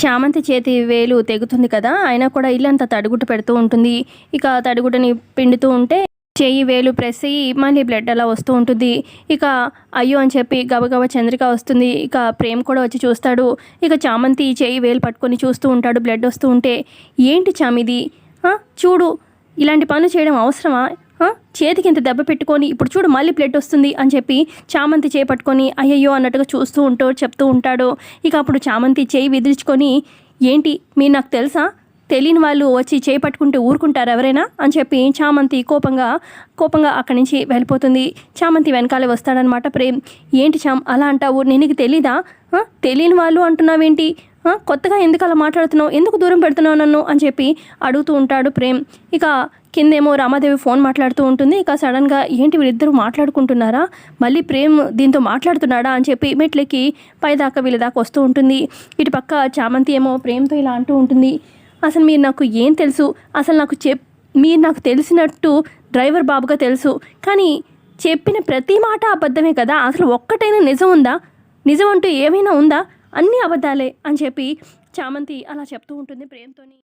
చామంతి చేతి వేలు తెగుతుంది కదా, అయినా కూడా ఇల్లంతా తడిగుడ్డ పెడుతూ ఉంటుంది. ఇక తడిగుడ్డని పిండుతూ ఉంటే చెయ్యి వేలు ప్రెస్ అయ్యి మళ్ళీ బ్లడ్ అలా వస్తూ ఉంటుంది. ఇక అయ్యో అని చెప్పి గబగబా చంద్రిక వస్తుంది. ఇక ప్రేమ్ కూడా వచ్చి చూస్తాడు. ఇక చామంతి చెయ్యి వేలు పట్టుకొని చూస్తూ ఉంటాడు బ్లడ్ వస్తూ ఉంటే. ఏంటి చామిది, చూడు ఇలాంటి పనులు చేయడం అవసరమా? చేతికి ఇంత దెబ్బ పెట్టుకొని ఇప్పుడు చూడు మళ్ళీ బ్లడ్ వస్తుంది అని చెప్పి చామంతి చేయి పట్టుకొని అయ్యయ్యో అన్నట్టుగా చూస్తూ చెప్తూ ఉంటాడు. ఇక అప్పుడు చామంతి చేయి విదిల్చుకొని, ఏంటి మీరు నాకు తెలుసా, తెలియని వాళ్ళు వచ్చి చేయి పట్టుకుంటే ఊరుకుంటారు ఎవరైనా అని చెప్పి చామంతి కోపంగా అక్కడి నుంచి వెళ్ళిపోతుంది. చామంతి వెనకాలే వస్తాడనమాట ప్రేమ్. ఏంటి అలా అంటావు, నేను తెలీదా, తెలియని వాళ్ళు అంటున్నావేంటి, కొత్తగా ఎందుకు అలా మాట్లాడుతున్నావు, ఎందుకు దూరం పెడుతున్నావు నన్ను అని చెప్పి అడుగుతూ ఉంటాడు ప్రేమ్. ఇక కిందేమో రామాదేవి ఫోన్ మాట్లాడుతూ ఉంటుంది. ఇక సడన్గా ఏంటి వీళ్ళిద్దరూ మాట్లాడుకుంటున్నారా, మళ్ళీ ప్రేమ్ దీంతో మాట్లాడుతున్నాడా అని చెప్పి మెట్లకి పైదాకా వీళ్ళ దాకా వస్తూ ఉంటుంది. ఇటు పక్క చామంతి ఏమో ప్రేమ్తో ఇలా అంటూ ఉంటుంది, అసలు మీరు నాకు ఏం తెలుసు, అసలు మీరు నాకు తెలిసినట్టు డ్రైవర్ బాబుగా తెలుసు, కానీ చెప్పిన ప్రతి మాట అబద్ధమే కదా, అసలు ఒక్కటైనా నిజం ఉందా, నిజం అంటూ ఏమైనా ఉందా, అన్నీ అబద్ధాలే అని చెప్పి చామంతి అలా చెప్తూ ఉంటుంది ప్రేమ్తోని.